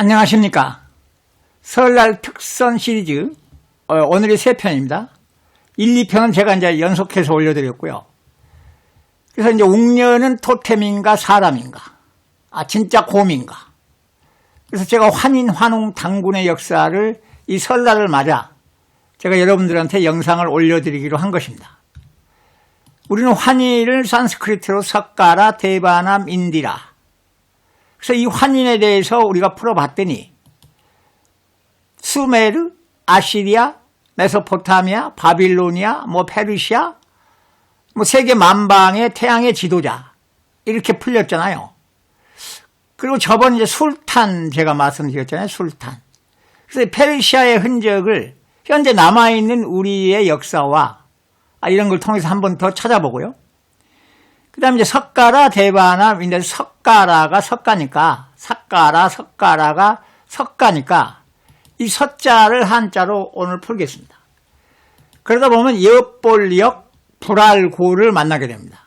안녕하십니까. 설날 특선 시리즈 오늘이 3편입니다. 1, 2편은 제가 이제 연속해서 올려드렸고요. 그래서 이제 웅녀는 토템인가 사람인가, 진짜 곰인가. 그래서 제가 환인, 환웅, 당군의 역사를 이 설날을 맞아 제가 여러분들한테 영상을 올려드리기로 한 것입니다. 우리는 환인을 산스크리트로 석가라, 데바남, 인디라. 그래서 이 환인에 대해서 우리가 풀어봤더니 수메르, 아시리아, 메소포타미아, 바빌로니아, 페르시아, 세계 만방의 태양의 지도자 이렇게 풀렸잖아요. 그리고 저번 이제 술탄 제가 말씀드렸잖아요. 술탄. 그래서 페르시아의 흔적을 현재 남아있는 우리의 역사와 이런 걸 통해서 한 번 더 찾아보고요. 그 다음에 이제 석가라, 데바나, 인데 석가라가 석가니까, 석가라가 석가니까, 이 석자를 한자로 오늘 풀겠습니다. 그러다 보면 엿볼역, 불알고를 만나게 됩니다.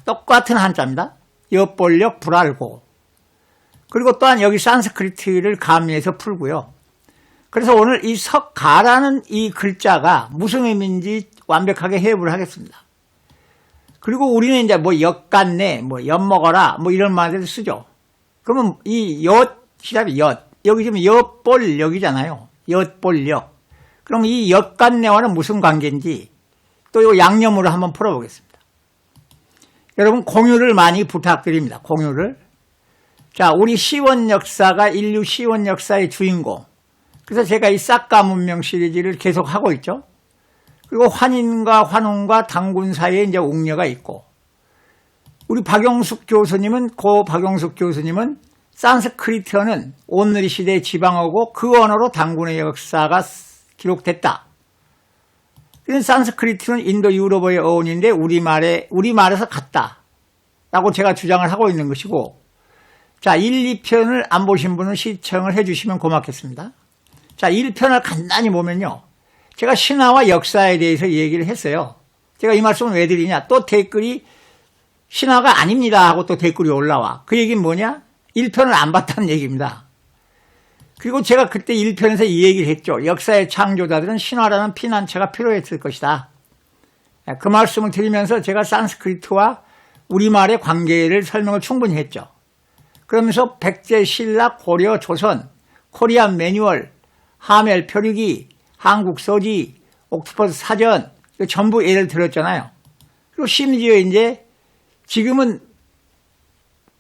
똑같은 한자입니다. 엿볼역, 불알고. 그리고 또한 여기 산스크리트를 가미해서 풀고요. 그래서 오늘 이 석가라는 이 글자가 무슨 의미인지 완벽하게 해부를 하겠습니다. 그리고 우리는 이제 엿같네, 엿먹어라, 이런 말들 쓰죠. 그러면 이 시답이 여기 지금 엿볼역이잖아요. 엿볼역. 그럼 이 엿같네와는 무슨 관계인지 또 이 양념으로 한번 풀어보겠습니다. 여러분 공유를 많이 부탁드립니다. 공유를. 자, 우리 시원 역사가 인류 시원 역사의 주인공. 그래서 제가 이 싹가 문명 시리즈를 계속 하고 있죠. 그리고 환인과 환웅과 당군 사이에 이제 웅녀가 있고, 우리 박용숙 교수님은, 박용숙 교수님은 산스크리트어는 오늘의 시대의 지방어고 그 언어로 당군의 역사가 기록됐다. 산스크리트는 인도 유럽어의 어원인데 우리말에서 같다. 라고 제가 주장을 하고 있는 것이고, 자, 1, 2편을 안 보신 분은 시청을 해주시면 고맙겠습니다. 자, 1편을 간단히 보면요. 제가 신화와 역사에 대해서 얘기를 했어요. 제가 이 말씀을 왜 드리냐. 또 댓글이 신화가 아닙니다 하고 또 댓글이 올라와. 그 얘기는 뭐냐? 1편을 안 봤다는 얘기입니다. 그리고 제가 그때 1편에서 이 얘기를 했죠. 역사의 창조자들은 신화라는 피난처가 필요했을 것이다. 그 말씀을 드리면서 제가 산스크리트와 우리말의 관계를 설명을 충분히 했죠. 그러면서 백제, 신라, 고려, 조선, 코리안 매뉴얼, 하멜 표류기, 한국 서지, 옥스퍼드 사전, 전부 예를 들었잖아요. 그리고 심지어 이제 지금은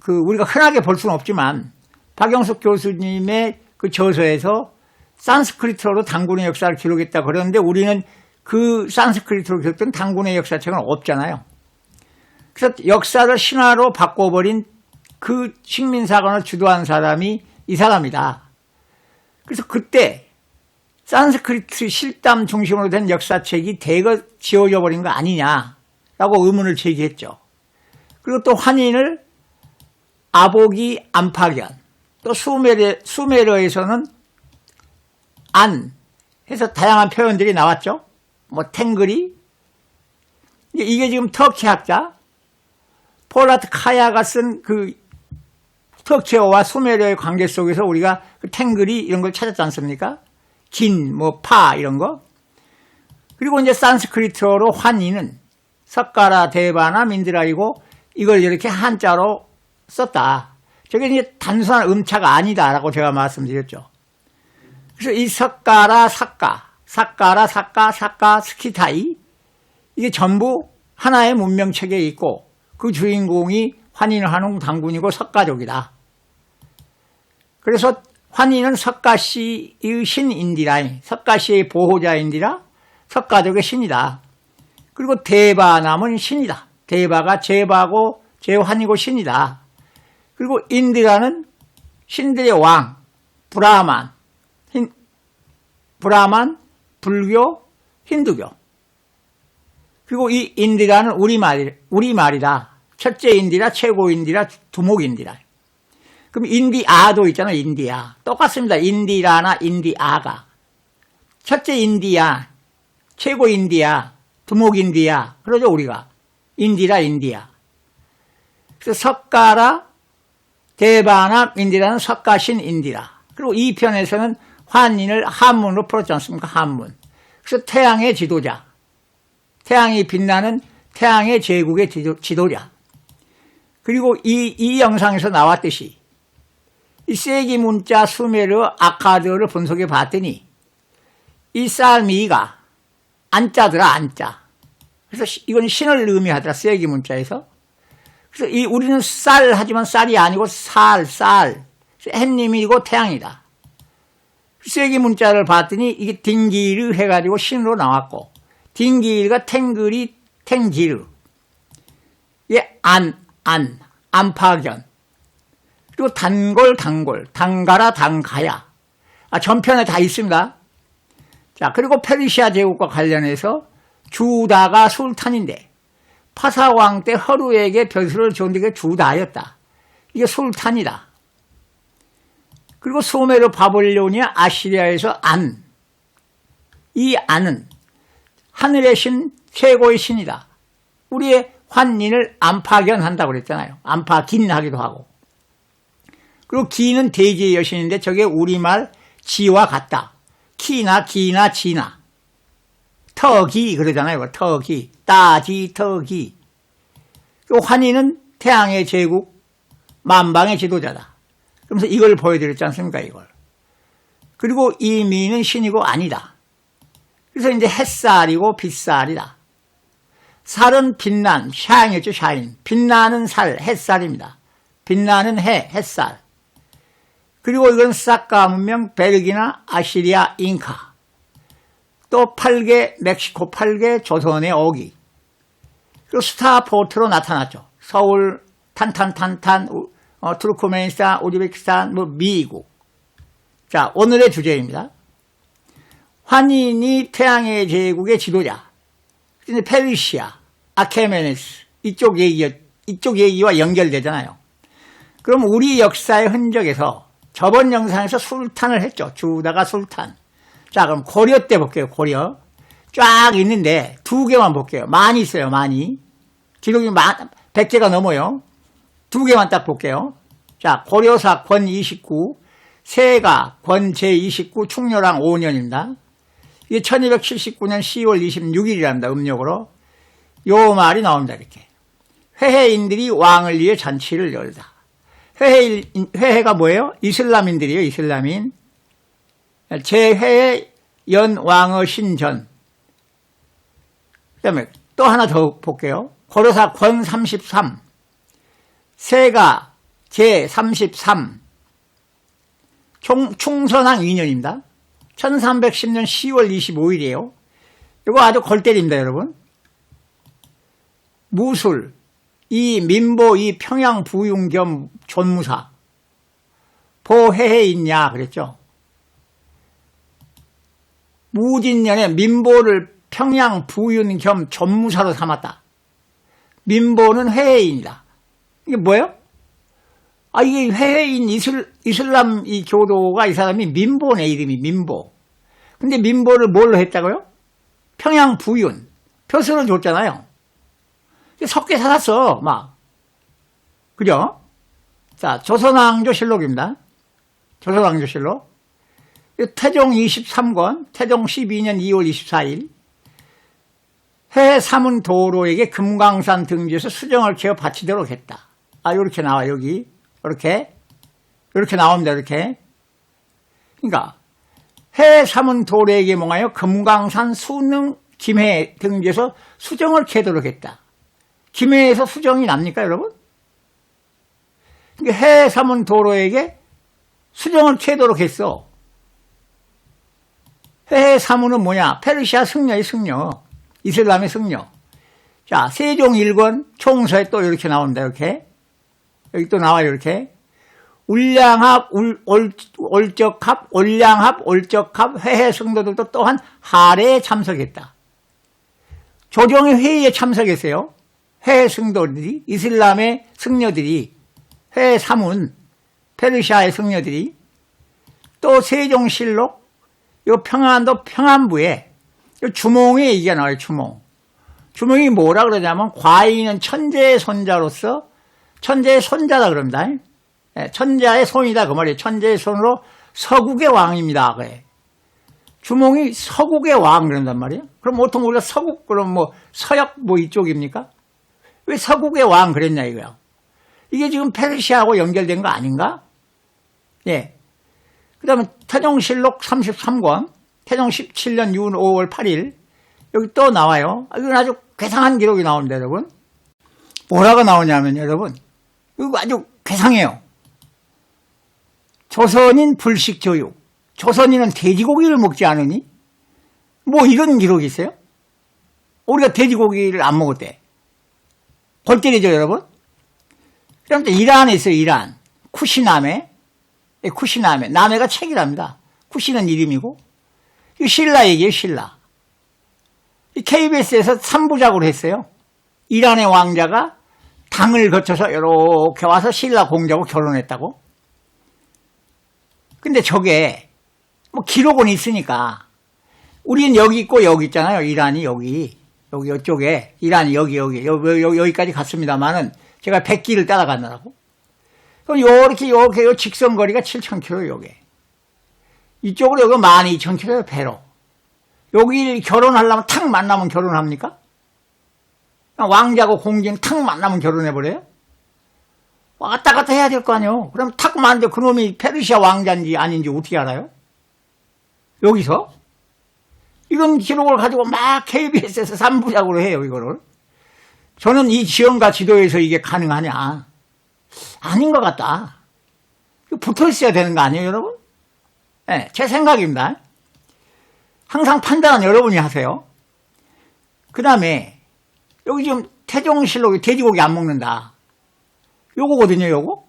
우리가 흔하게 볼 수는 없지만 박영숙 교수님의 그 저서에서 산스크리트어로 당군의 역사를 기록했다 그러는데 우리는 그 산스크리트어로 기록된 당군의 역사책은 없잖아요. 그래서 역사를 신화로 바꿔버린 그 식민사관을 주도한 사람이 이 사람이다. 그래서 그때 산스크리트 실담 중심으로 된 역사책이 대거 지워져 버린 거 아니냐라고 의문을 제기했죠. 그리고 또 환인을 아보기 안파견, 또 수메르에서는 안 해서 다양한 표현들이 나왔죠. 탱그리. 이게 지금 터키 학자 폴라트 카야가 쓴 터키어와 수메르의 관계 속에서 우리가 탱그리 이런 걸 찾았지 않습니까? 긴, 파 이런 거. 그리고 이제 산스크리트어로 환인은 석가라, 데바나, 민드라이고 이걸 이렇게 한자로 썼다. 저게 이제 단순한 음차가 아니다라고 제가 말씀드렸죠. 그래서 이 석가라, 석가라, 사카, 스키타이 이게 전부 하나의 문명체계에 있고 그 주인공이 환인, 환웅, 당군이고 석가족이다. 그래서 환인은 석가씨의 신인디라, 석가씨의 보호자인디라, 석가족의 신이다. 그리고 데바남은 신이다. 데바가 제바고 제환이고 신이다. 그리고 인디라는 신들의 왕, 브라만, 불교, 힌두교. 그리고 이 인디라는 우리말이다. 첫째 인디라, 최고 인디라, 두목 인디라. 그럼 인디아도 있잖아요. 인디아. 똑같습니다. 인디라나 인디아가. 첫째 인디아, 최고 인디아, 두목 인디아. 그러죠 우리가. 인디라, 인디아. 그래서 석가라, 데바나 인디라는 석가신 인디라. 그리고 2편에서는 환인을 한문으로 풀었지 않습니까? 한문. 그래서 태양의 지도자, 태양이 빛나는 태양의 제국의 지도자. 그리고 이 영상에서 나왔듯이 이 세기 문자 수메르 아카드를 분석해 봤더니 이 쌀미가 안자더라, 안자. 그래서 이건 신을 의미하더라, 세기 문자에서. 그래서 우리는 쌀 하지만 쌀이 아니고 쌀. 햇님이고 태양이다. 세기 문자를 봤더니 이게 딩기르 해가지고 신으로 나왔고, 딩기르가 탱그리, 탱지르. 이게 안파견. 그리고 단골, 단가라, 단가야. 전편에 다 있습니다. 자, 그리고 페르시아 제국과 관련해서 주다가 술탄인데, 파사왕 때 허루에게 벼슬을 줬는데 그게 주다였다. 이게 술탄이다. 그리고 수메르 바빌로니아 아시리아에서 이 안은 하늘의 신, 최고의 신이다. 우리의 환인을 안파견한다고 그랬잖아요. 안파긴 하기도 하고. 그리고 기는 대지의 여신인데 저게 우리말 지와 같다. 키나 기나 지나. 터기 그러잖아요. 터기. 따지 터기. 그리고 환인은 태양의 제국, 만방의 지도자다. 그러면서 이걸 보여드렸지 않습니까? 이걸. 그리고 이 미는 신이고 아니다. 그래서 이제 햇살이고 빛살이다. 살은 빛난, 샤인이었죠, 샤인. 빛나는 살, 햇살입니다. 빛나는 햇살. 그리고 이건 사카 문명, 베르기나, 아시리아, 잉카. 또 8개, 멕시코 8개, 조선의 어기. 그리고 스타포트로 나타났죠. 서울, 탄탄탄탄, 투르크메니스탄, 우즈베키스탄, 미국. 자, 오늘의 주제입니다. 환인이 태양의 제국의 지도자. 페르시아, 아케메네스. 이쪽 얘기와 연결되잖아요. 그럼 우리 역사의 흔적에서 저번 영상에서 술탄을 했죠. 주다가 술탄. 자, 그럼 고려 때 볼게요. 고려. 쫙 있는데 2개만 볼게요. 많이 있어요. 많이. 기록이 100개가 넘어요. 2개만 딱 볼게요. 자, 고려사 권 29, 세가 권 제29, 충렬왕 5년입니다. 이게 1279년 10월 26일이랍니다. 음력으로. 요 말이 나옵니다. 이렇게. 회해인들이 왕을 위해 잔치를 열다. 회해가 뭐예요? 이슬람인들이에요. 이슬람인. 제회의 연왕의 신전. 그 다음에 또 하나 더 볼게요. 고려사 권 33. 세가 제33. 충선왕 2년입니다. 1310년 10월 25일이에요. 이거 아주 골 때립니다, 여러분. 무술, 이 민보, 이 평양 부융 겸 존무사. 보해해 있냐, 그랬죠. 무진년에 민보를 평양 부윤 겸 존무사로 삼았다. 민보는 회해인이다. 이게 뭐예요? 이게 회해인 이슬람 이 교도가 이 사람이 민보네, 이름이 민보. 근데 민보를 뭘로 했다고요? 평양 부윤. 표서를 줬잖아요. 석계 사놨어, 막. 그죠? 자, 조선왕조실록입니다. 조선왕조실록. 태종 23권, 태종 12년 2월 24일. 해사문도로에게 금강산 등지에서 수정을 캐어 바치도록 했다. 요렇게 나와, 여기. 이렇게 나옵니다, 이렇게. 그러니까, 해사문도로에게 뭔가요? 금강산 수능 김해 등지에서 수정을 캐도록 했다. 김해에서 수정이 납니까, 여러분? 그러니까 해사문도로에게 수정을 캐도록 했어. 해사문은 뭐냐? 페르시아 승려의 승려. 이슬람의 승려. 자, 세종 1권 총서에 또 이렇게 나온다, 이렇게. 여기 또 나와요, 이렇게. 울량합, 올적합, 올량합, 올적합, 회해 승도들도 또한 하례에 참석했다. 조정의 회의에 참석했어요. 회해 승도들이, 이슬람의 승려들이, 회해 사문, 페르시아의 승려들이, 또 세종실록, 요 평안도 평안부에 요 주몽에 얘기가 나와요, 주몽. 주몽이 뭐라 그러냐면, 과인은 천재의 손자로서, 천재의 손자다 그럽니다. 천자의 손이다 그 말이에요. 천재의 손으로 서국의 왕입니다. 그래. 주몽이 서국의 왕 그런단 말이에요. 그럼 보통 우리가 서국 그럼 뭐 서역 뭐 이쪽입니까? 왜 서국의 왕 그랬냐 이거야. 이게 지금 페르시아하고 연결된 거 아닌가? 예. 그 다음에 태종실록 33권, 태종 17년 6월 5월 8일, 여기 또 나와요. 이건 아주 괴상한 기록이 나옵니다, 여러분. 뭐라고 나오냐면, 여러분, 이거 아주 괴상해요. 조선인 불식교육. 조선인은 돼지고기를 먹지 않으니? 뭐 이런 기록이 있어요? 우리가 돼지고기를 안 먹었대. 골 때리죠, 여러분? 그럼 또 이란에 있어요, 이란. 쿠시남에. 쿠시남에. 남해가 책이랍니다. 쿠시는 이름이고. 이거 신라 얘기예요, 신라. KBS에서 3부작으로 했어요. 이란의 왕자가 당을 거쳐서 이렇게 와서 신라 공자하고 결혼했다고. 근데 저게 뭐 기록은 있으니까 우리는 여기 있고 여기 있잖아요. 이란이 여기 이쪽에 이란이 여기까지 갔습니다만은 제가 100기를 따라가느라고. 그럼 요렇게 요 직선거리가 7,000km 요게. 이쪽으로 여기 12,000km예요, 배로. 여기 결혼하려면 탁 만나면 결혼합니까? 왕자고 공주는 탁 만나면 결혼해버려요? 왔다 갔다 해야 될 거 아니에요? 그럼 탁 만나는데 그놈이 페르시아 왕자인지 아닌지 어떻게 알아요? 여기서? 이런 기록을 가지고 막 KBS에서 3부작으로 해요, 이거를. 저는 이 지형과 지도에서 이게 가능하냐? 아닌 것 같다. 붙어 있어야 되는 거 아니에요, 여러분? 네, 제 생각입니다. 항상 판단은 여러분이 하세요. 그 다음에 여기 지금 태종실록이 돼지고기 안 먹는다. 요거거든요, 요거.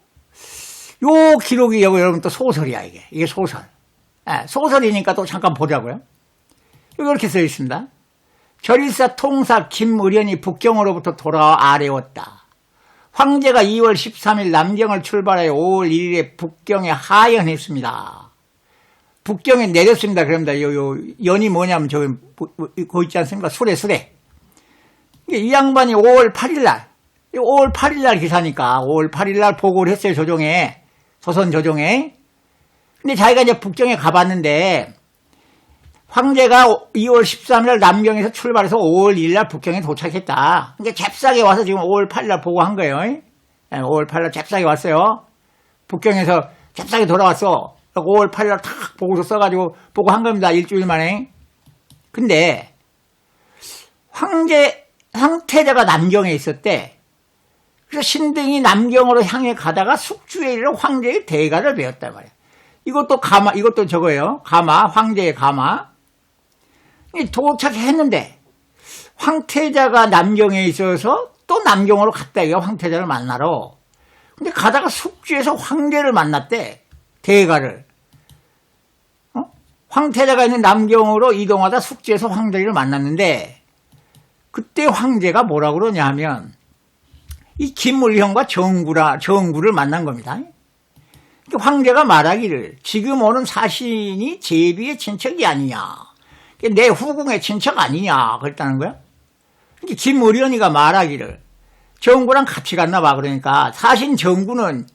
요 기록이 여러분 또 소설이야, 이게. 이게 소설. 네, 소설이니까 또 잠깐 보자고요. 여기 이렇게 써 있습니다. 절일사 통사 김의련이 북경으로부터 돌아와 아래웠다. 황제가 2월 13일 남경을 출발하여 5월 1일에 북경에 하연했습니다. 북경에 내렸습니다. 그럽니다. 요 연이 뭐냐면 저기 거 있지 않습니까? 수레. 이 양반이 5월 8일 날, 5월 8일 날 기사니까 5월 8일 날 보고를 했어요. 조정에, 조선 조정에. 근데 자기가 이제 북경에 가봤는데 황제가 2월 13일 날 남경에서 출발해서 5월 1일 날 북경에 도착했다. 그러니까 잽싸게 와서 지금 5월 8일 날 보고한 거예요. 5월 8일 날 잽싸게 왔어요. 북경에서 잽싸게 돌아왔어. 5월 8일 날 탁 보고서 써가지고 보고한 겁니다. 일주일 만에. 근데 황태자가 남경에 있었대. 그래서 신등이 남경으로 향해 가다가 숙주에 이르러 황제의 대가를 배웠단 말이야. 이것도 저거예요. 가마, 황제의 가마. 도착했는데 황태자가 남경에 있어서 또 남경으로 갔다 이거 황태자를 만나러. 근데 가다가 숙주에서 황제를 만났대. 대가를. 황태자가 있는 남경으로 이동하다 숙주에서 황제를 만났는데 그때 황제가 뭐라 그러냐 하면 이 김물형과 정구를 만난 겁니다. 황제가 말하기를 지금 오는 사신이 제비의 친척이 아니냐. 내 후궁의 친척 아니냐. 그랬다는 거야. 김의련이가 말하기를 정구랑 같이 갔나 봐. 그러니까 사신 정구는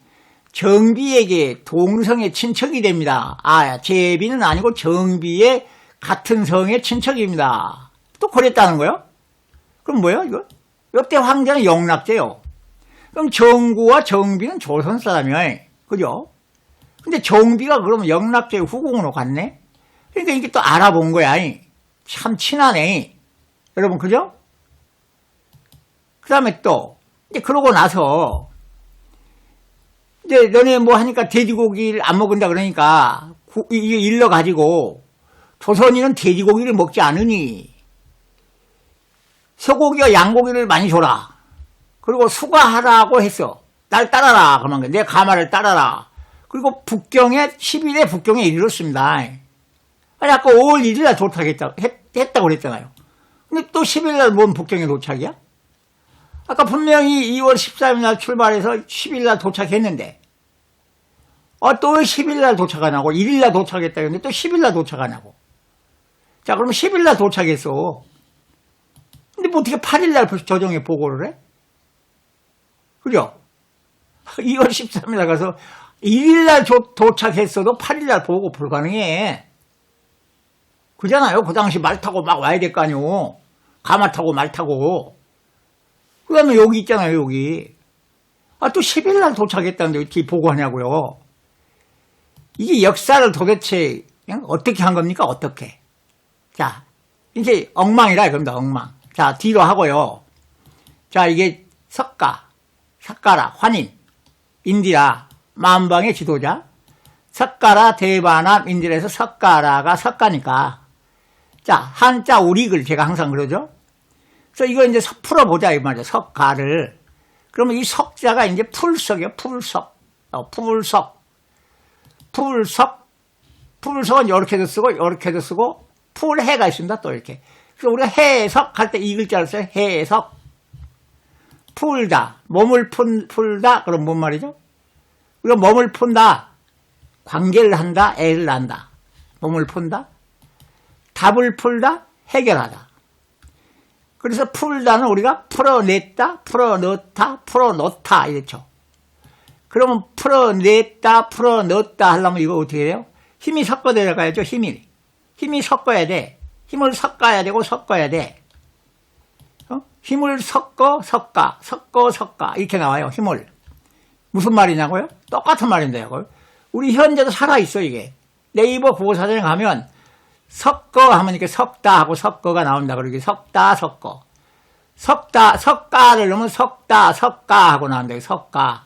정비에게 동성의 친척이 됩니다. 제비는 아니고 정비의 같은 성의 친척입니다. 또 그랬다는 거예요? 그럼 뭐예요, 이거? 역대 황제는 영락제요. 그럼 정구와 정비는 조선 사람이에요. 그죠? 근데 정비가 그러면 영락제의 후궁으로 갔네? 그러니까 이게 또 알아본 거야. 참 친하네. 여러분, 그죠? 그 다음에 또, 이제 그러고 나서, 이제 너네 뭐 하니까 돼지고기를 안 먹는다 그러니까, 이게 일러가지고, 조선인은 돼지고기를 먹지 않으니, 소고기와 양고기를 많이 줘라. 그리고 수가하라고 했어. 날 따라라. 그러면 내 가마를 따라라. 그리고 북경에 10일에 북경에 이르렀습니다. 아니 아까 5월 1일 날 했다고 그랬잖아요. 근데 또 10일 날 뭔 북경에 도착이야? 아까 분명히 2월 13일 날 출발해서 10일 날 도착했는데 또 10일 날 도착하냐고 1일 날 도착했다 그랬는데 또 10일 날 도착하냐고. 자 그럼 10일 날 도착했어. 근데 뭐 어떻게 8일 날 조정에 보고를 해? 그죠? 2월 13일 날 가서 1일날 도착했어도 8일날 보고 불가능해. 그잖아요. 그 당시 말 타고 막 와야 될 거 아니오. 가마 타고 말 타고. 그 다음에 여기 있잖아요, 여기. 또 10일날 도착했다는데 어떻게 보고하냐고요. 이게 역사를 도대체 그냥 어떻게 한 겁니까? 어떻게. 자, 이제 엉망이라 이겁니다, 엉망. 자, 뒤로 하고요. 자, 이게 석가라, 환인, 인디라, 만방의 지도자. 석가라, 대바남, 인디라에서 석가라가 석가니까. 자, 한자 우릭을 제가 항상 그러죠. 그래서 이거 이제 풀어보자, 이 말이죠. 석가를. 그러면 이 석자가 이제 풀석이에요, 풀석. 풀석은 이렇게도 쓰고, 이렇게도 쓰고, 풀해가 있습니다, 또 이렇게. 그래서 우리가 해석 할 때 이 글자를 써요, 해석. 풀다, 몸을 풀다, 그럼 뭔 말이죠? 우리가 몸을 푼다, 관계를 한다, 애를 난다. 몸을 푼다, 답을 풀다, 해결하다. 그래서 풀다는 우리가 풀어냈다, 풀어넣다, 풀어놓다 이렇죠. 그러면 풀어냈다, 풀어넣다 하려면 이거 어떻게 돼요? 힘이 섞어 들어가야죠, 힘이. 힘이 섞어야 돼. 힘을 섞어야 되고 섞어야 돼. 힘을 섞어 이렇게 나와요, 힘을. 무슨 말이냐고요? 똑같은 말인데요. 우리 현재도 살아있어, 이게. 네이버 국어사전에 가면 섞어 하면 이렇게 석다 하고 섞어가 나온다. 그러기 석다, 섞어. 석가를 넣으면 석다 하고 나온다. 석다.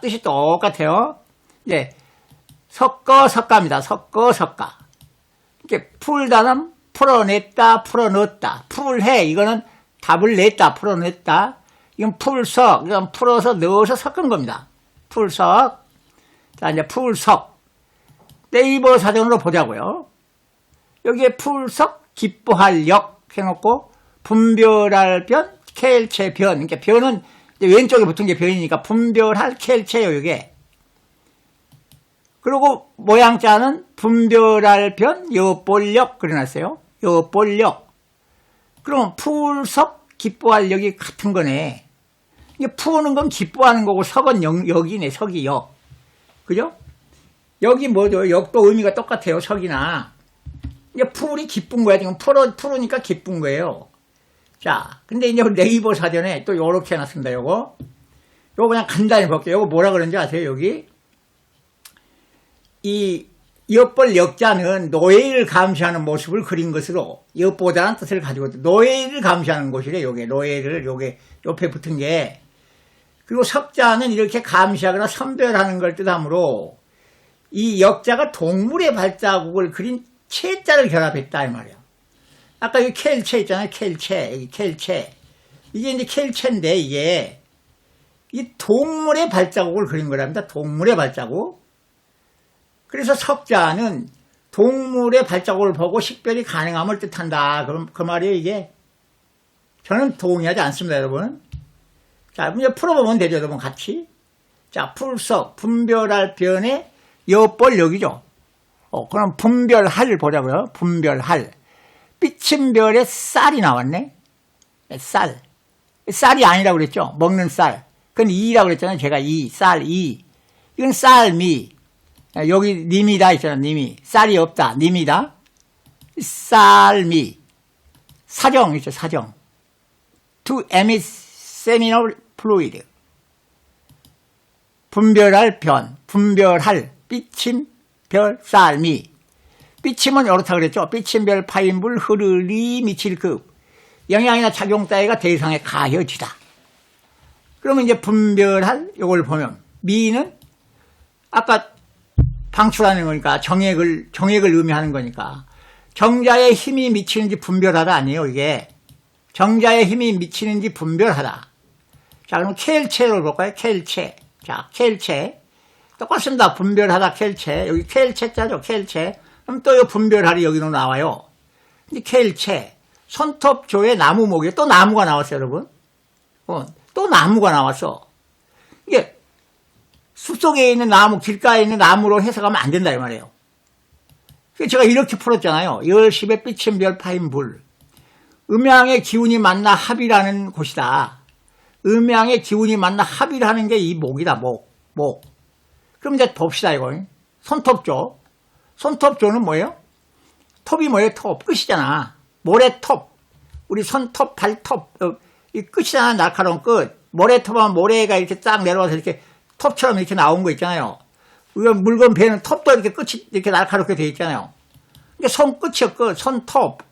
뜻이 똑같아요. 이제 석가입니다. 석가. 이렇게 풀다는 풀어냈다, 풀어넣었다. 풀해, 이거는 답을 냈다, 풀어냈다. 이건 풀석, 이건 풀어서 넣어서 섞은 겁니다. 풀석. 자, 이제 풀석. 네이버 사전으로 보자고요. 여기에 풀석, 기뻐할 역 해놓고 분별할 변, 켈체 변. 그러니까 변은 왼쪽에 붙은 게 변이니까 분별할 켈체요, 이게. 그리고 모양자는 분별할 변, 여볼력 그려놨어요. 여볼력. 그럼 풀석, 기뻐할 역이 같은 거네. 이게 푸는 건 기뻐하는 거고 석은 역이네, 석이 역. 그죠? 역이 뭐죠? 역도 의미가 똑같아요, 석이나. 이게 풀이 기쁜 거야. 지금 풀으니까 기쁜 거예요. 자, 근데 이제 네이버 사전에 또 요렇게 해놨습니다, 요거 그냥 간단히 볼게요. 요거 뭐라 그런지 아세요, 여기? 이 엿볼 역자는 노예를 감시하는 모습을 그린 것으로 엿보다는 뜻을 가지고 있다. 노예를 감시하는 곳이래, 요게. 노예를, 요게 옆에 붙은 게. 그리고 석자는 이렇게 감시하거나 선별하는 걸 뜻하므로 이 역자가 동물의 발자국을 그린 채자를 결합했다, 이 말이야. 아까 여기 켈체 있잖아요, 켈체. 여기 켈체. 이게 이제 켈체인데, 이게 이 동물의 발자국을 그린 거랍니다. 동물의 발자국. 그래서 석자는 동물의 발자국을 보고 식별이 가능함을 뜻한다. 그럼 그 말이에요, 이게. 저는 동의하지 않습니다, 여러분. 자, 이제 풀어보면 되죠, 여러분, 같이. 자, 풀석, 분별할 변에 엿볼 역이죠. 그럼 분별할 보자고요. 분별할. 삐침별에 쌀이 나왔네. 쌀. 쌀이 아니라고 그랬죠. 먹는 쌀. 그건 이라고 그랬잖아요. 제가 쌀. 이건 쌀미. 여기 님이다 있잖아, 님이. 쌀이 없다, 님이다. 쌀미. 사정 있죠, 사정. To emit seminal fluid. 분별할 변, 분별할, 삐침, 별, 쌀미. 삐침은 이렇다 그랬죠. 삐침별 파인불 흐르리 미칠 급. 영향이나 작용 따위가 대상에 가해지다. 그러면 이제 분별할 요걸 보면 미는 아까 방출하는 거니까 정액을 의미하는 거니까 정자의 힘이 미치는지 분별하다 아니에요, 이게. 정자의 힘이 미치는지 분별하다. 자, 그럼 켈체를 볼까요? 켈체. 자, 켈체. 똑같습니다. 분별하다, 켈체. 여기 켈체자죠, 켈체. 그럼 또 이 분별할이 여기로 나와요. 이 켈체. 손톱조의 나무목에 또 나무가 나왔어요, 여러분. 또 나무가 나왔어. 이게 숲속에 있는 나무, 길가에 있는 나무로 해석하면 안 된다, 이 말이에요. 제가 이렇게 풀었잖아요. 열십의 삐침별 파인불. 음양의 기운이 만나 합이라는 곳이다. 음양의 기운이 만나 합이라는 게 이 목이다, 목. 그럼 이제 봅시다, 이거. 손톱조. 손톱조는 뭐예요? 톱이 뭐예요? 톱. 끝이잖아. 모래톱. 우리 손톱, 발톱. 이 끝이잖아, 날카로운 끝. 모래톱 하면 모래가 이렇게 쫙 내려와서 이렇게 톱처럼 이렇게 나온 거 있잖아요. 우리가 물건 베는 톱도 이렇게 끝이 이렇게 날카롭게 되어 있잖아요. 이게 손 끝이야, 끝. 손톱.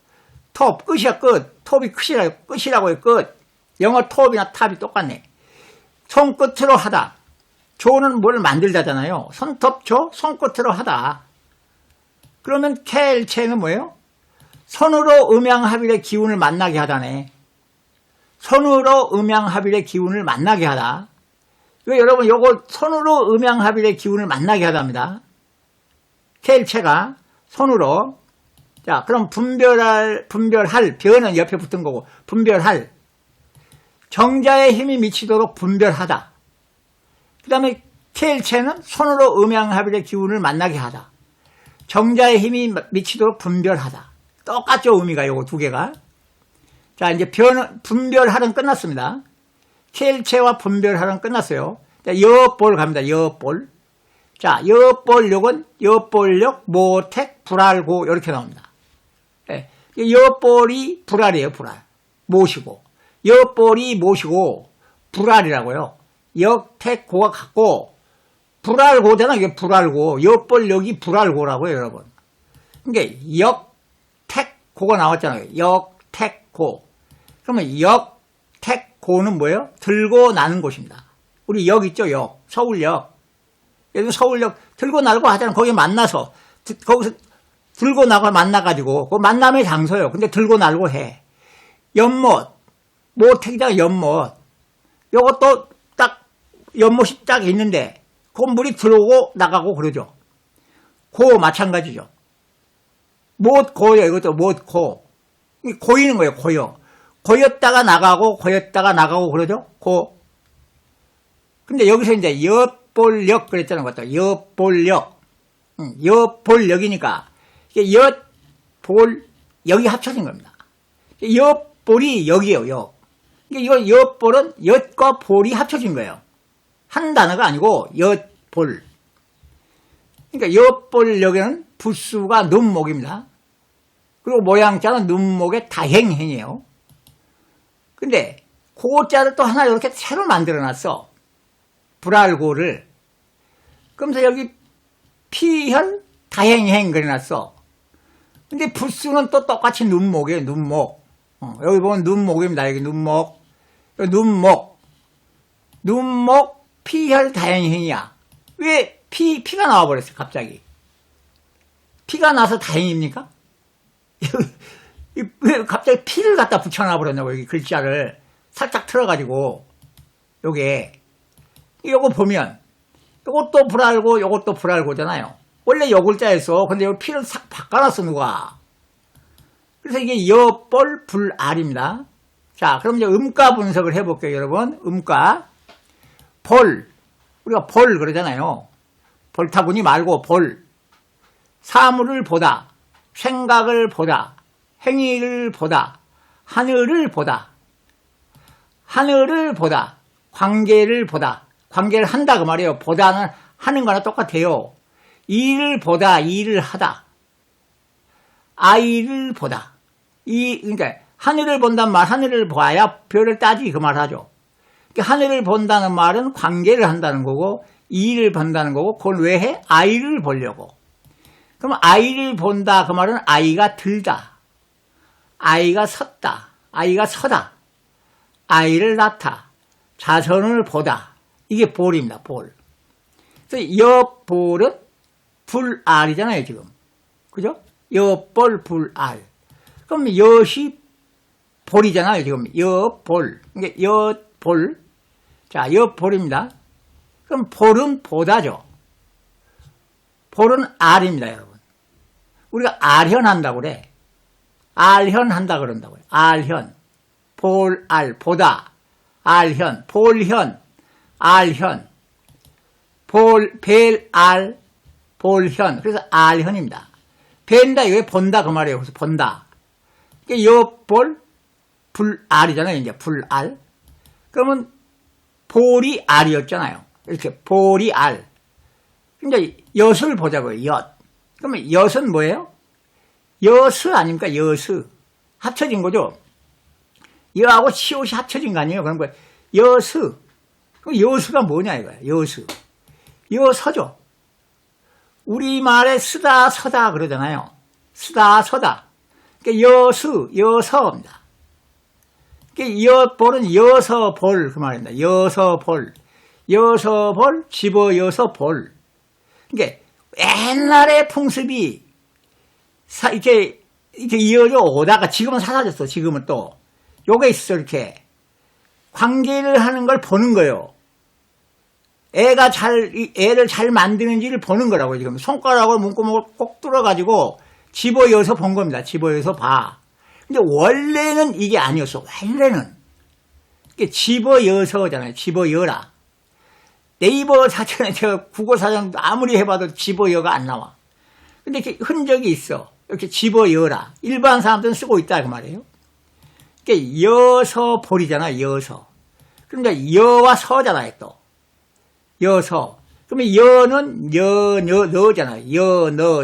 톱, 끝이야, 끝. 톱이 끝이라고요, 끝. 영어 톱이나 탑이 똑같네. 손끝으로 하다. 조는 뭘 만들다잖아요. 손톱조, 손끝으로 하다. 그러면 켈체는 뭐예요? 손으로 음양합일의 기운을 만나게 하다네. 손으로 음양합일의 기운을 만나게 하다. 이거 여러분, 요거 손으로 음양합일의 기운을 만나게 하답니다. 켈체가 손으로. 자, 그럼 분별할, 변은 옆에 붙은 거고, 분별할. 정자의 힘이 미치도록 분별하다. 그 다음에 켈체는 손으로 음양합일의 기운을 만나게 하다. 정자의 힘이 미치도록 분별하다. 똑같죠, 의미가 요거 두 개가. 자, 이제 분별할은 끝났습니다. 켈체와 분별할은 끝났어요. 자, 여볼 갑니다. 여볼. 자, 여볼력은 여볼력, 모택, 불알고 이렇게 나옵니다. 네. 여볼이 불알이에요, 불알. 모시고. 여볼이 모시고 불알이라고요. 역택고가 같고 불알고잖아. 이게 불알고. 여볼력이 불알고라고요, 여러분. 그러니까 역택고가 나왔잖아요. 역택고. 그러면 역택고는 뭐예요? 들고 나는 곳입니다. 우리 역 있죠, 역. 서울역. 예를 들어 서울역 들고 나고 하잖아요. 거기 만나서 거기서 들고 나고 만나가지고 그 만남의 장소예요. 근데 들고 나고 해. 연못. 모택이잖아, 연못. 요것도 딱 연못이 딱 있는데 그 물이 들어오고 나가고 그러죠. 고 마찬가지죠. 못고요. 이것도 못고. 고이는 거예요. 고요. 고였다가 나가고 고였다가 나가고 그러죠. 고. 근데 여기서 이제 엿볼력 그랬잖아요. 그것도 엿볼력. 엿볼력이니까 이게 엿볼력이 합쳐진 겁니다. 엿볼이 역이에요. 역. 이거 엿볼은 엿과 볼이 합쳐진 거예요. 한 단어가 아니고 엿볼. 그러니까 엿볼역에는 부수가 눈목입니다. 그리고 모양자는 눈목의 다행행이에요. 근데 고자를 또 하나 이렇게 새로 만들어놨어. 불알고를. 그러면서 여기 피현 다행행 그려놨어. 근데 부수는 또 똑같이 눈목이에요. 눈목. 여기 보면 눈목입니다. 여기 눈목. 눈목 피혈 다행행이야. 왜 피가 나와버렸어요, 갑자기? 피가 나서 다행입니까? 왜 갑자기 피를 갖다 붙여놔버렸냐고, 여기 글자를 살짝 틀어가지고, 요거 보면, 요것도 불알고, 요것도 불알고잖아요. 원래 요 글자였어. 근데 여기 피를 싹 바꿔놨어, 누가. 그래서 이게 여볼 불알입니다. 자, 그럼 이제 음가 분석을 해볼게요, 여러분. 음가. 볼. 우리가 볼 그러잖아요. 볼타구니 말고 볼. 사물을 보다. 생각을 보다. 행위를 보다. 하늘을 보다. 하늘을 보다. 관계를 보다. 관계를 한다 그 말이에요. 보다는 하는 거나 똑같아요. 일을 보다. 일을 하다. 아이를 보다. 그러니까 하늘을 본다는 말, 하늘을 봐야 별을 따지기 그 말 하죠. 그러니까 하늘을 본다는 말은 관계를 한다는 거고, 일을 본다는 거고, 그걸 왜 해? 아이를 보려고. 그럼 아이를 본다 그 말은 아이가 들다. 아이가 섰다. 아이가 서다. 아이를 낳다. 자선을 보다. 이게 볼입니다, 볼. 그래서 여볼은 불알이잖아요, 지금. 그죠? 여볼, 불알. 그럼 엿이 볼이잖아요, 지금. 엿볼. 그러니까 엿볼. 자, 엿볼입니다. 그럼 볼은 보다죠. 볼은 알입니다, 여러분. 우리가 알현한다고 그래. 알현한다 그런다고요. 알현. 볼알, 보다. 알현. 볼현. 알현. 벨알, 볼현. 그래서 알현입니다. 벤다, 이거 본다 그 말이에요. 그래서 본다. 여볼, 불알이잖아요. 이제 불알. 그러면 볼이 알이었잖아요. 이렇게 볼이 알. 이제 엿을 보자고요. 엿. 그러면 엿은 뭐예요? 여스 아닙니까? 여스. 합쳐진 거죠. 여하고 시옷이 합쳐진 거 아니에요? 그런 거예요. 여스. 그럼 여수가 뭐냐 이거야. 여수. 여서죠. 우리말에 쓰다 서다 그러잖아요. 쓰다 서다. 그러니까 여수, 여서입니다. 그러니까 여볼은 여서볼 그 말입니다. 여서볼. 여서볼, 집어여서 볼. 그러니까 옛날의 풍습이 이렇게 이어져 오다가 지금은 사라졌어. 지금은 또. 요게 있어 이렇게. 관계를 하는 걸 보는 거예요. 애를 잘 만드는지를 보는 거라고 지금. 손가락을 문구멍을 꼭 뚫어가지고 집어여서 본 겁니다. 집어여서 봐. 근데 원래는 이게 아니었어. 원래는. 이게 집어여서잖아요. 집어여라. 네이버 사전에 제가 국어 사전 아무리 해봐도 집어여가 안 나와. 근데 이렇게 흔적이 있어. 이렇게 집어여라. 일반 사람들은 쓰고 있다 그 말이에요. 그러니까 여서 볼이잖아. 여서. 그러니까 여와 서잖아요. 또. 여서. 그러면 여는 너잖아요.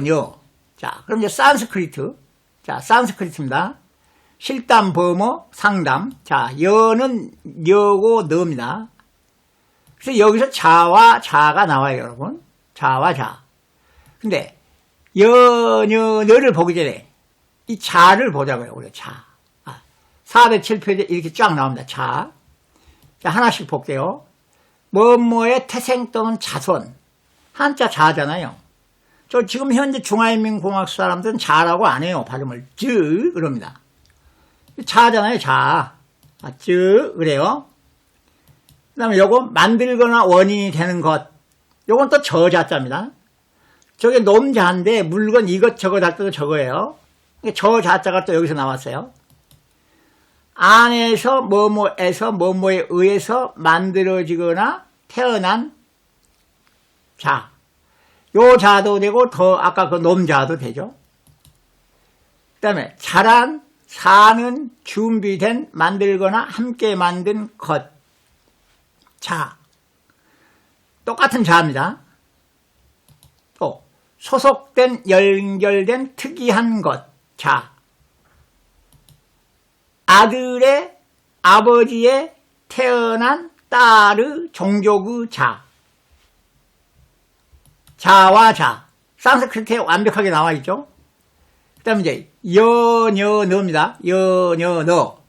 여. 자, 그럼 이제 산스크리트. 자, 산스크리트입니다. 실담, 범어, 상담. 자, 여는 여고 너입니다. 그래서 여기서 자와 자가 나와요, 여러분. 자와 자. 근데 너를 보기 전에 이 자를 보자고요, 우리 자. 407페이지에 이렇게 쫙 나옵니다. 자. 자, 하나씩 볼게요. 뭐뭐의 태생 또는 자손. 한자 자잖아요. 저 지금 현재 중화인민공화국 사람들은 자라고 안 해요. 발음을 쯔 그럽니다. 자잖아요. 자. 쯔 그래요. 그 다음에 요거 만들거나 원인이 되는 것. 요건 또 저자자입니다. 저게 놈자인데 물건 이것저것 할 때도 저거예요. 저자자가 또 여기서 나왔어요. 안에서 뭐뭐에서 뭐뭐에 의해서 만들어지거나 태어난 자. 요 자도 되고 더 아까 그 놈자도 되죠. 그 다음에 자란, 사는, 준비된, 만들거나 함께 만든 것. 자. 똑같은 자입니다. 또 소속된, 연결된 특이한 것. 자. 아들의 아버지의 태어난 딸의 종족의 자. 자와 자. 산스크리트에 완벽하게 나와 있죠. 그 다음에 이제 너입니다. 너.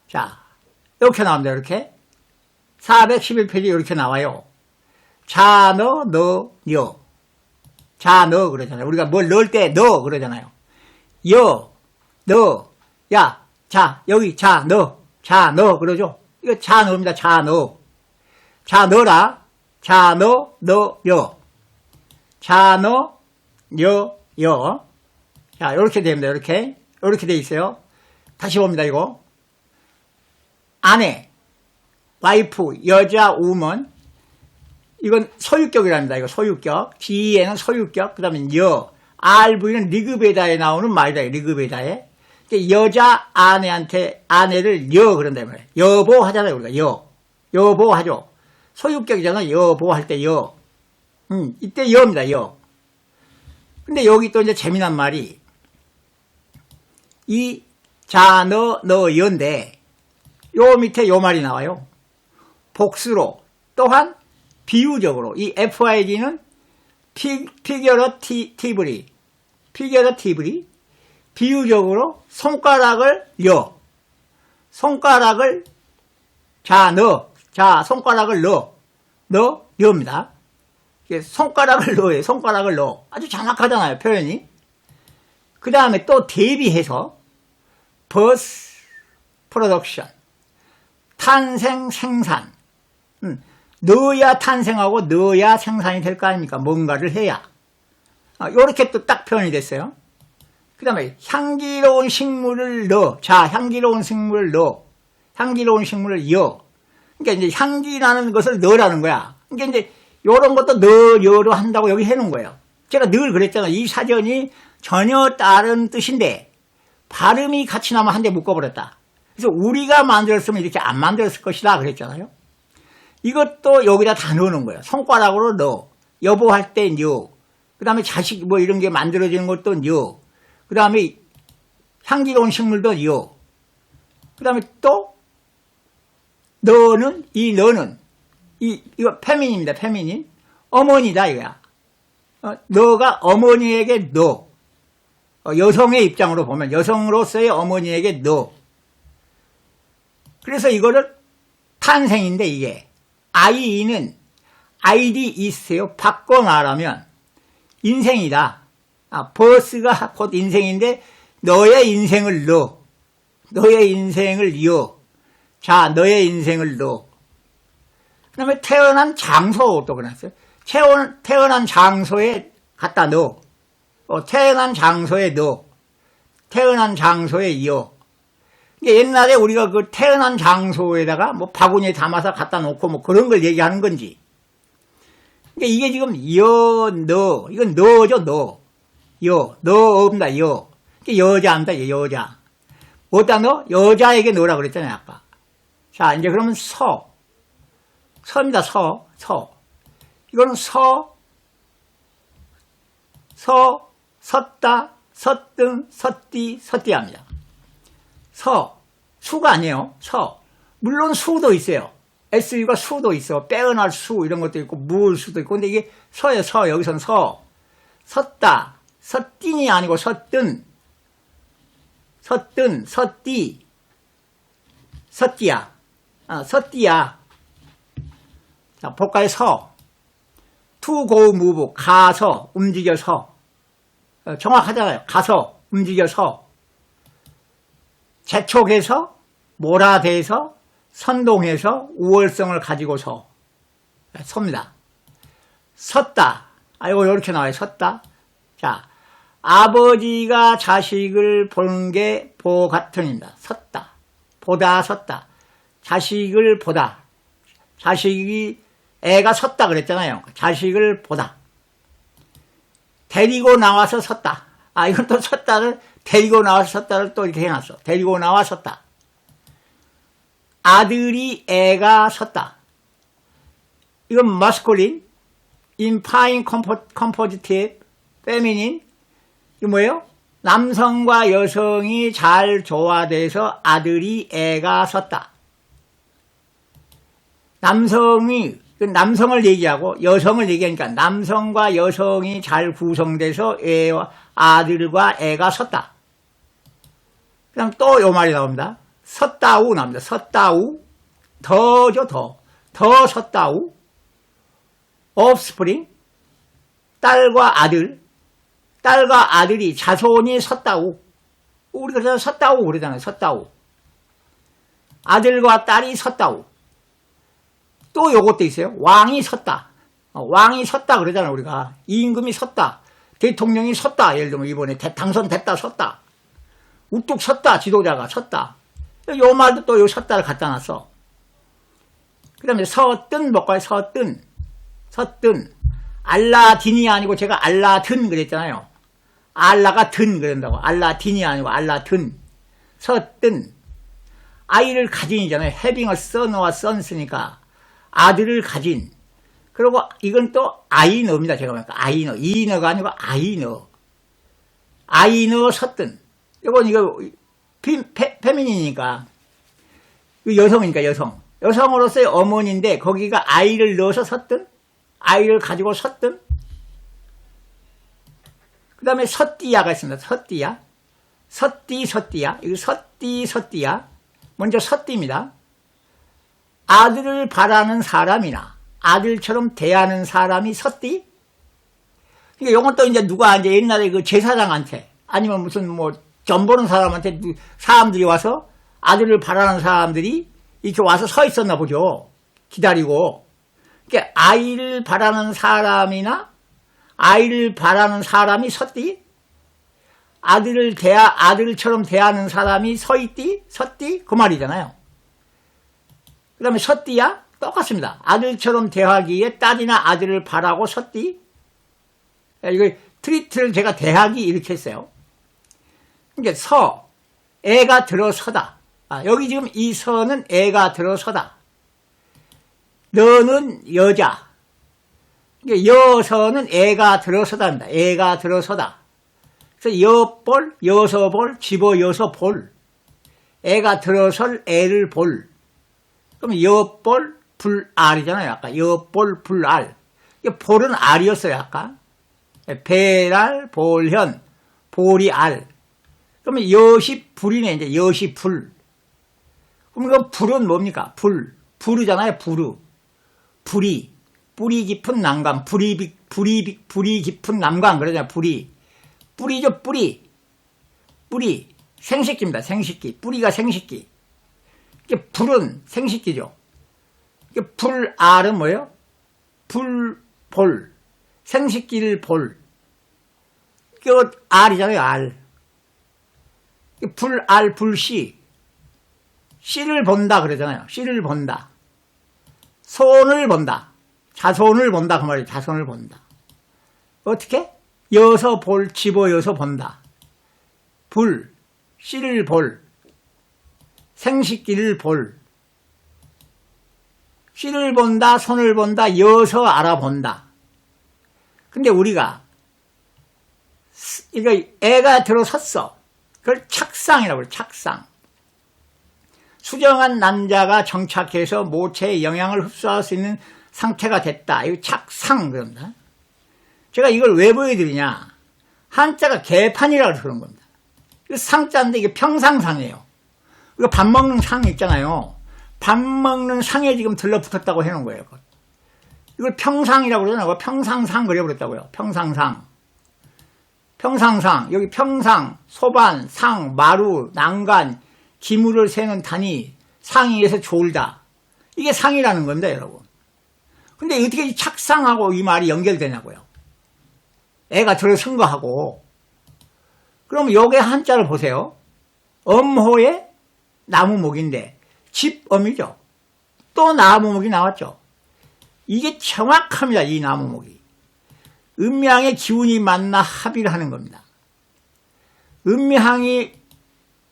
자, 이렇게 나옵니다. 이렇게. 411페이지 이렇게 나와요. 자, 너, 자, 너 그러잖아요. 우리가 뭘 넣을 때 너 그러잖아요. 너, 야, 자, 여기 자, 너 그러죠. 이거 자, 너입니다. 자, 너. 자, 너라. 자, 너, 여. 자, 너, 여. 자, 요렇게 됩니다. 요렇게 돼 있어요. 다시 봅니다, 이거. 아내, 와이프, 여자, 우먼. 이건 소유격이랍니다. 이거 소유격. D에는 소유격. 그 다음에 여. RV는 리그베다에 나오는 말이다. 리그베다에. 여자 아내한테 아내를 여 그런다 말이에요. 여보 하잖아요. 우리가 여보 하죠. 소유격이잖아. 여보 할 때 여. 이때 여입니다. 여. 근데 여기 또 이제 재미난 말이 이 자, 너, 여인데 요 밑에 요 말이 나와요. 복수로 또한 비유적으로 이 FID는 피겨러티브리 비유적으로 손가락을 손가락을 손가락을 여입니다. 손가락을 넣어요. 손가락을 넣어. 아주 정확하잖아요. 표현이. 그 다음에 또 대비해서 birth, production, 탄생, 생산. 넣어야 탄생하고 넣어야 생산이 될 거 아닙니까? 뭔가를 해야. 요렇게 또 딱 표현이 됐어요. 그 다음에 향기로운 식물을 넣어. 자, 향기로운 식물을 넣어. 향기로운 식물을 여. 그러니까 이제 향기 나는 것을 넣으라는 거야. 그러니까 이제 요런 것도 여로 한다고 여기 해놓은 거예요. 제가 늘 그랬잖아요. 이 사전이 전혀 다른 뜻인데 발음이 같이 나면 한 대 묶어버렸다. 그래서 우리가 만들었으면 이렇게 안 만들었을 것이다 그랬잖아요. 이것도 여기다 다 넣어놓은 거예요. 손가락으로 넣어. 여보할 때 여. 그 다음에 자식 뭐 이런 게 만들어지는 것도 여. 그 다음에 향기로운 식물도 여. 그 다음에 또 너는 이거 페미닌입니다. 페미닌. 어머니다 이거야. 너가 어머니에게 너. 여성의 입장으로 보면 여성으로서의 어머니에게 너. 그래서 이거를 탄생인데 이게 아이는 아이디 있어요. 바꿔 말하면 인생이다. 버스가 곧 인생인데 너의 인생을 넣어. 너의 인생을 여. 자, 너의 인생을 넣어. 그 다음에 태어난 장소 또 그랬어요. 태어난 장소에 갖다 넣어. 태어난 장소에 넣어. 태어난 장소에 이어. 옛날에 우리가 그 태어난 장소에다가 뭐 바구니에 담아서 갖다 놓고 뭐 그런 걸 얘기하는 건지. 이게 지금 너. 이건 너죠, 너. 너 없다, 여. 여자입니다, 여자. 뭐다 너? 여자에게 너라 그랬잖아요, 아까. 자, 이제 그러면 서입니다, 서. 이거는 섰다, 섰등, 섰디 합니다. 수가 아니에요. 물론 수도 있어요. SU가 수도 있어. 빼어날 수 이런 것도 있고 무을 수도 있고. 근데 이게 서예요. 여기서는 섰다. 섰딘이 아니고 섰든. 섰디. 섰디야. 섰디야. 자, 볼까요? to go move. 가서 움직여서. 정확하잖아요. 가서 움직여서. 재촉해서, 몰아대서, 선동해서, 우월성을 가지고서 섭니다. 섰다. 이거 이렇게 나와요. 섰다. 자, 아버지가 자식을 보는 게 보 같은입니다. 섰다. 보다 섰다. 자식을 보다. 애가 섰다 그랬잖아요. 자식을 보다. 데리고 나와서 섰다. 이건 또 섰다를 데리고 나와서 섰다를 또 이렇게 해놨어. 데리고 나와 섰다. 아들이 애가 섰다. 이건 masculine, infine compositive, feminine. 이거 뭐예요? 남성과 여성이 잘 조화돼서 아들이 애가 섰다. 남성을 얘기하고 여성을 얘기하니까 남성과 여성이 잘 구성돼서 아들과 애가 섰다. 그 다음 또 요 말이 나옵니다. 섰다우 나옵니다. 섰다우. 더죠, 더. 더 섰다우. offspring. 딸과 아들. 딸과 아들이 자손이 섰다우. 우리가 그래서 섰다우 그러잖아요. 섰다우. 아들과 딸이 섰다우. 또 요것도 있어요. 왕이 섰다. 왕이 섰다 그러잖아요. 우리가. 임금이 섰다. 대통령이 섰다. 예를 들면 이번에 당선됐다 섰다. 우뚝 섰다. 지도자가 섰다. 요 말도 또 요 섰다를 갖다 놨어. 그 다음에 서뜬 볼까요? 서뜬. 알라딘이 아니고 제가 알라든 그랬잖아요. 알라가 든 그런다고. 알라딘이 아니고 알라든. 서뜬. 아이를 가진이잖아요. having a son와 sons니까. 아들을 가진. 그리고 이건 또 아이너입니다. 제가 보니까 아이너. 이너가 아니고 아이너. 아이너 섰든. 이거 페미닌이니까. 여성이니까 여성. 여성으로서의 어머니인데 거기가 아이를 넣어서 섰든. 아이를 가지고 섰든. 그 다음에 섰디야가 있습니다. 섰디야. 섰디야. 이거 섰디야. 먼저 섰디입니다. 아들을 바라는 사람이나 아들처럼 대하는 사람이 섰디? 그러니까 이건 또 이제 누가 이제 옛날에 그 제사장한테 아니면 무슨 뭐 점 보는 사람한테 사람들이 와서 아들을 바라는 사람들이 이렇게 와서 서 있었나 보죠. 기다리고. 그러니까 아이를 바라는 사람이나 아이를 바라는 사람이 섰디? 아들처럼 대하는 사람이 섰디? 그 말이잖아요. 그 다음에 섰디야? 똑같습니다. 아들처럼 대하기에 딸이나 아들을 바라고 섰디? 이거 트리트를 제가 대하기 이렇게 했어요. 그러니까 애가 들어서다. 여기 지금 이 서는 애가 들어서다. 너는 여자. 여서는 애가 들어서다입니다. 애가 들어서다. 그래서 여볼, 여서볼, 집어여서 볼. 애가 들어설 애를 볼. 그럼 여볼, 불알이잖아요. 아까 여볼, 불알. 볼은 알이었어요. 아까. 배랄, 볼현, 볼이 알. 그러면 여시 불이네. 이제 여시 불. 그럼 그 불은 뭡니까? 불. 부르잖아요. 부르. 불이. 뿌리 깊은 남강. 불이 깊은 남강. 그러잖아요. 불이. 뿌리죠. 뿌리. 뿌리. 생식기입니다. 생식기. 뿌리가 생식기. 이게 불은 생식기죠. 이게 불알은 뭐예요? 불볼. 생식기를 볼. 이게 알이잖아요. 알. 불알, 불씨. 씨를 본다 그러잖아요. 씨를 본다. 손을 본다. 자손을 본다. 그 말이에요. 자손을 본다. 어떻게? 여서 볼, 집어여서 본다. 불, 씨를 볼, 생식기를 볼. 씨를 본다, 손을 본다, 여서 알아본다. 근데 우리가 이거 애가 들어섰어. 그걸 착상이라고 그래요. 착상. 수정한 남자가 정착해서 모체의 영향을 흡수할 수 있는 상태가 됐다. 이거 착상 그런다. 제가 이걸 왜 보여드리냐. 한자가 개판이라고 그런 겁니다. 이거 상자인데 이게 평상상이에요. 이거 밥 먹는 상 있잖아요. 밥 먹는 상에 지금 들러붙었다고 해놓은 거예요. 이걸 평상이라고 그러잖아요. 평상상 그려버렸다고요. 평상상. 평상상. 여기 평상, 소반, 상, 마루, 난간, 기물을 세는 단위, 상위에서 졸다. 이게 상이라는 건데, 여러분. 근데 어떻게 착상하고 이 말이 연결되냐고요. 애가 들어선 거하고. 그럼 요게 한자를 보세요. 엄호의 나무목인데, 집엄이죠. 또 나무목이 나왔죠. 이게 정확합니다, 이 나무목이. 음양의 기운이 만나 합의를 하는 겁니다. 음양이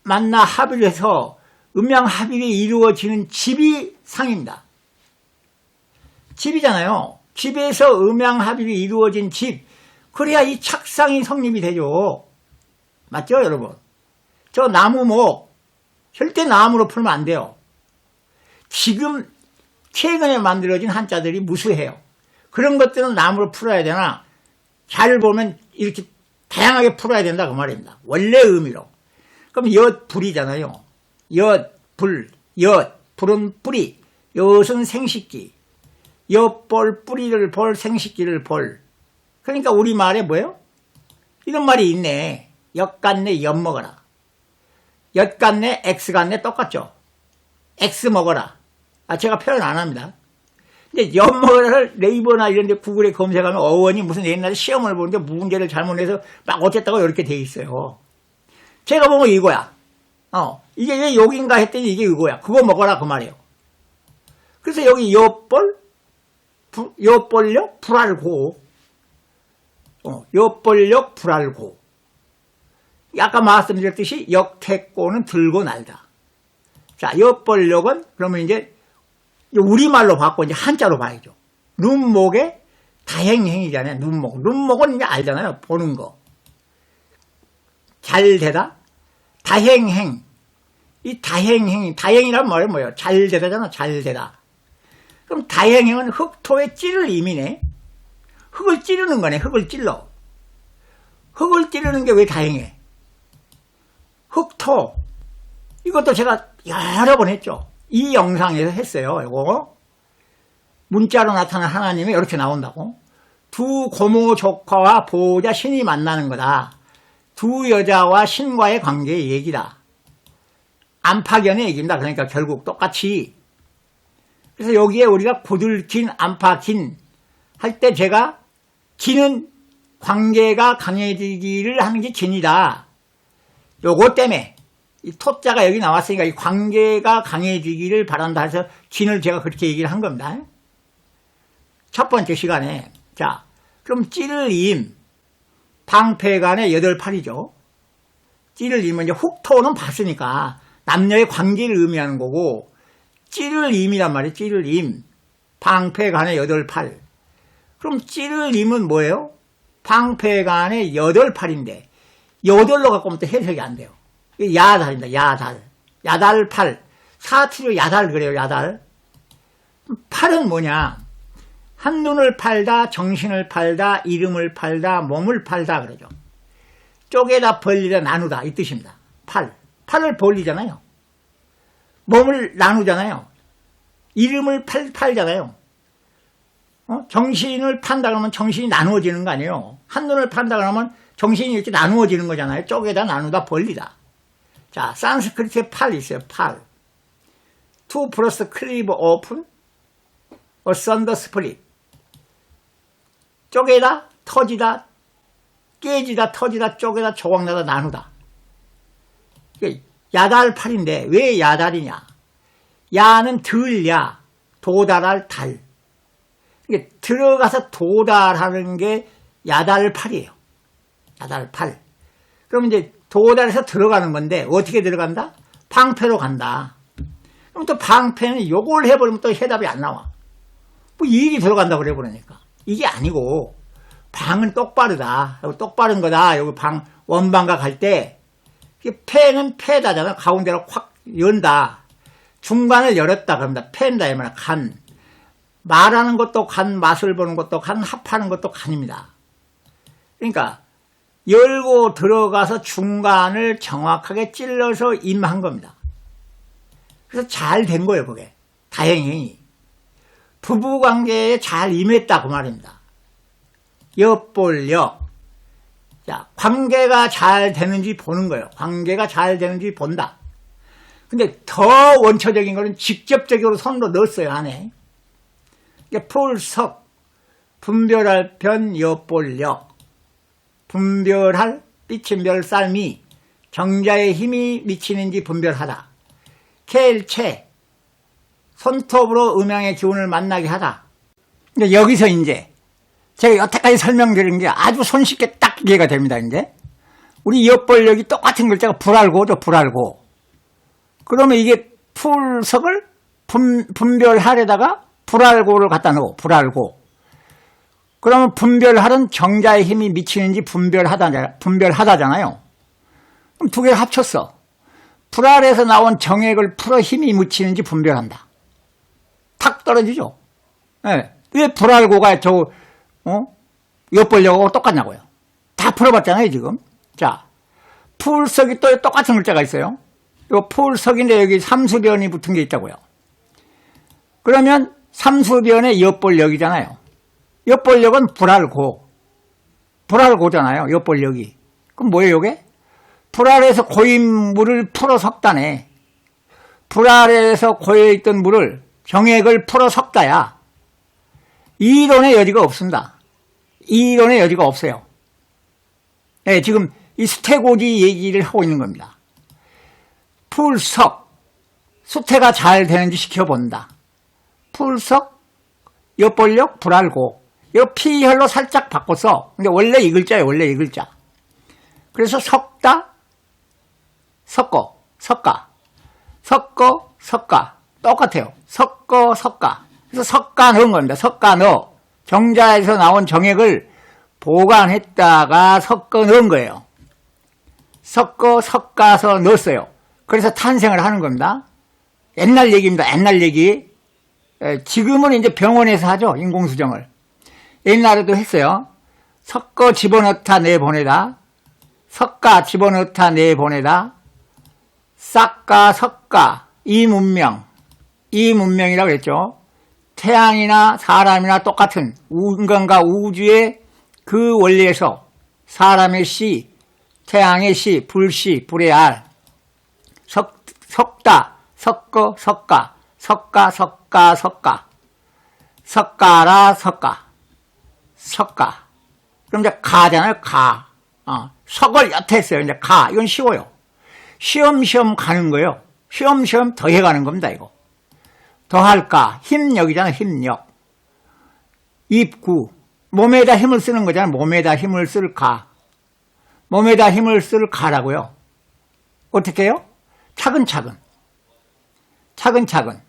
만나 합의를 해서 음양 합의가 이루어지는 집이 상입니다. 집이잖아요. 집에서 음양 합의가 이루어진 집. 그래야 이 착상이 성립이 되죠. 맞죠, 여러분? 저 나무목 절대 나무로 풀면 안 돼요. 지금 최근에 만들어진 한자들이 무수해요. 그런 것들은 나무로 풀어야 되나 잘 보면 이렇게 다양하게 풀어야 된다 그 말입니다. 원래 의미로. 그럼 엿불이잖아요. 엿불, 불은 뿌리, 엿은 생식기. 엿볼, 뿌리를 볼, 생식기를 볼. 그러니까 우리말에 뭐예요? 이런 말이 있네. 엿 같네, 엿 먹어라. 엿 같네, X 같네 똑같죠? X 먹어라. 제가 표현 안 합니다. 근데 엿 먹어라를 네이버나 이런 데 구글에 검색하면 어원이 무슨 옛날에 시험을 보는데 문제를 잘못해서 막 어쨌다고 이렇게 돼 있어요. 제가 보면 이거야. 이게 왜 욕인가 했더니 이게 이거야. 그거 먹어라 그 말이에요. 그래서 여기 엿볼, 엿볼력, 불알고. 엿볼력, 불알고. 아까 말씀드렸듯이 역태꼬는 들고 날다. 자, 엿볼력은 그러면 이제 우리말로 바꿔 이제 한자로 봐야죠. 눈목에 다행행이잖아요. 눈목. 눈목은 이제 알잖아요. 보는 거. 잘 되다. 다행행. 이 다행행이, 다행이란 말은 뭐예요? 잘 되다잖아. 잘 되다. 그럼 다행행은 흙토에 찌를 의미네. 흙을 찌르는 거네. 흙을 찔러. 흙을 찌르는 게 왜 다행해? 흙토. 이것도 제가 여러 번 했죠. 이 영상에서 했어요. 이거 문자로 나타난 하나님이 이렇게 나온다고. 두 고모 조카와 보호자 신이 만나는 거다. 두 여자와 신과의 관계의 얘기다. 안팎연의 얘기입니다. 그러니까 결국 똑같이. 그래서 여기에 우리가 고들긴, 안팎긴 할 때 제가 긴은 관계가 강해지기를 하는 게 긴이다. 요거 때문에 이 토자가 여기 나왔으니까 이 관계가 강해지기를 바란다 해서 긴을 제가 그렇게 얘기를 한 겁니다. 첫 번째 시간에. 자, 그럼 찌를임, 방패간의 8팔이죠. 찌를임은 이제 훅토는 봤으니까 남녀의 관계를 의미하는 거고, 찌를임이란 말이에요. 찌를임, 방패간의 8팔. 그럼 찌르림은 뭐예요? 방패간의 8팔인데 8로 갖고 오면 또 해석이 안 돼요. 야달입니다. 야달. 야달팔. 사투리로 야달 그래요. 야달. 팔은 뭐냐? 한눈을 팔다, 정신을 팔다, 이름을 팔다, 몸을 팔다 그러죠. 쪼개다, 벌리다, 나누다 이 뜻입니다. 팔. 팔을 벌리잖아요. 몸을 나누잖아요. 이름을 팔잖아요. 정신을 판다 그러면 정신이 나누어지는 거 아니에요. 한눈을 판다 그러면 정신이 이렇게 나누어지는 거잖아요. 쪼개다, 나누다, 벌리다. 자, 산스크리트에 팔 있어요. 팔. To plus cleave open, asunder split. 쪼개다, 터지다, 깨지다, 터지다, 쪼개다, 조각나다, 나누다. 야달팔인데 왜 야달이냐? 야는 들야, 도달할 달. 들어가서 도달하는 게 야달팔이에요. 야달팔. 그럼 이제 도달해서 들어가는 건데 어떻게 들어간다? 방패로 간다. 그럼 또 방패는 요걸 해버리면 또 해답이 안 나와. 뭐 일이 들어간다고 그래 버리니까. 이게 아니고 방은 똑바르다. 똑바른 거다. 여기 방 원방각 할 때 패는 패다잖아. 가운데로 확 연다. 중간을 열었다 그럽니다. 패인다 이 말이야. 간. 말하는 것도 간, 맛을 보는 것도 간, 합하는 것도 간입니다. 그러니까 열고 들어가서 중간을 정확하게 찔러서 임한 겁니다. 그래서 잘 된 거예요. 그게. 다행히. 부부관계에 잘 임했다 그 말입니다. 엿볼역. 자, 관계가 잘 되는지 보는 거예요. 관계가 잘 되는지 본다. 근데 더 원초적인 거는 직접적으로 손으로 넣었어요. 안에. 풀석, 분별할 변, 엿볼역. 분별할 삐친별 쌀미, 정자의 힘이 미치는지 분별하다. 켈체, 손톱으로 음양의 기운을 만나게 하다. 그러니까 여기서 이제 제가 여태까지 설명드린 게 아주 손쉽게 딱 이해가 됩니다. 이제 우리 엿볼력이 똑같은 글자가 불알고죠. 불알고. 그러면 이게 풀석을 분별하려다가 불알고를 갖다 넣어. 불알고. 그러면 분별할은 정자의 힘이 미치는지 분별하다잖아요. 그럼 두 개를 합쳤어. 불알에서 나온 정액을 풀어 힘이 묻히는지 분별한다. 탁 떨어지죠. 네. 왜 불알고가 엿볼력하고 똑같냐고요. 다 풀어봤잖아요 지금. 자, 풀석이 또 똑같은 글자가 있어요. 이거 풀석인데 여기 삼수변이 붙은 게 있다고요. 그러면 삼수변에 엿볼력이잖아요. 엿볼력은 불알고잖아요. 엿볼력이. 그럼 뭐예요 이게? 불알에서 고인 물을 풀어 섞다네. 불알에서 고여있던 물을 정액을 풀어 섞다야. 이론의 여지가 없습니다. 이론의 여지가 없어요. 네, 지금 이 수태고지 얘기를 하고 있는 겁니다. 풀석, 수태가 잘 되는지 지켜본다. 풀석, 엿볼력, 불알고. 이거 피혈로 살짝 바꿔서, 근데 원래 이 글자예요, 원래 이 글자. 그래서 섞다, 섞어, 섞아. 섞어, 섞아. 똑같아요. 섞어, 섞아. 그래서 섞아 넣은 겁니다. 섞아 넣어. 정자에서 나온 정액을 보관했다가 섞어 넣은 거예요. 섞어서 넣었어요. 그래서 탄생을 하는 겁니다. 옛날 얘기입니다. 옛날 얘기. 지금은 이제 병원에서 하죠. 인공수정을. 옛날에도 했어요. 섞어 집어넣다 내보내다. 섞아 집어넣다 내보내다. 싹가 섞가 이 문명이라고 했죠. 태양이나 사람이나 똑같은 인간과 우주의 그 원리에서 사람의 시, 태양의 시, 불시, 불의 알, 섞다, 섞어, 섞가, 섞가, 섞가, 섞가, 섞가라, 섞가, 섞가. 그럼 이제 가잖아요, 가. 석을 여태 했어요. 이제 가. 이건 쉬워요. 쉬엄쉬엄 가는 거예요. 쉬엄쉬엄 더해가는 겁니다, 이거. 더할까? 힘력이잖아, 힘력. 입구. 몸에다 힘을 쓰는 거잖아. 몸에다 힘을 쓸 가. 몸에다 힘을 쓸 가라고요. 어떻게 해요? 차근차근. 차근차근.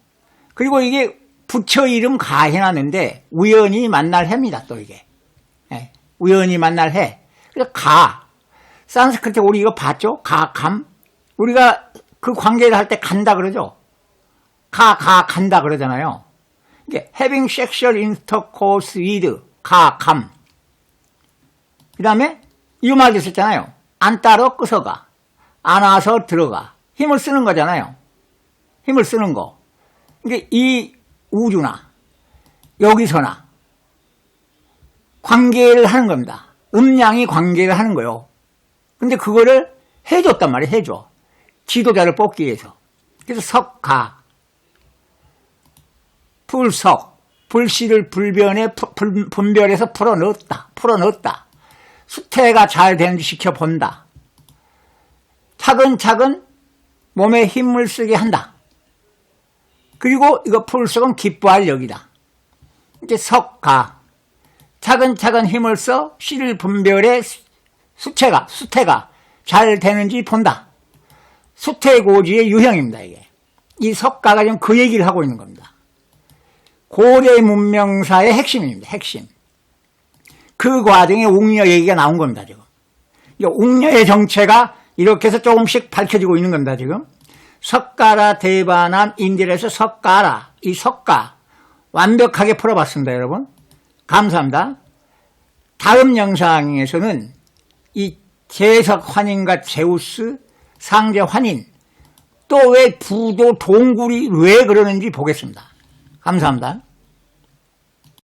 그리고 이게 부처 이름 가 해놨는데 우연히 만날 해입니다. 또 이게 예, 우연히 만날 해. 그래서 가 산스크리트 우리 이거 봤죠? 감 우리가 그 관계를 할 때 간다 그러죠. 간다 그러잖아요. 이게 having sexual intercourse with 감. 그 다음에 이 말도 있었잖아요. 안 따러 끄서가 안 와서 들어가. 힘을 쓰는 거잖아요. 힘을 쓰는 거. 이게 이 우주나 여기서나 관계를 하는 겁니다. 음양이 관계를 하는 거요. 근데 그거를 해줬단 말이에요. 해줘. 지도자를 뽑기 위해서. 그래서 석가 불석 불씨를 분별해서 풀어넣었다. 수태가 잘 되는지 지켜본다. 차근차근 몸에 힘을 쓰게 한다. 그리고 이거 풀석은 기뻐할 역이다. 이제 석가 차근차근 힘을 써 씨를 분별해 수태가 잘 되는지 본다. 수태고지의 유형입니다. 이게 이 석가가 지금 그 얘기를 하고 있는 겁니다. 고대 문명사의 핵심입니다. 핵심. 그 과정에 웅녀 얘기가 나온 겁니다. 지금 웅녀의 정체가 이렇게 해서 조금씩 밝혀지고 있는 겁니다. 지금 석가라 대바남 인딜에서 석가라 이 석가 완벽하게 풀어봤습니다. 여러분 감사합니다. 다음 영상에서는 이 제석 환인과 제우스 상제 환인 또 왜 부도 동굴이 왜 그러는지 보겠습니다. 감사합니다.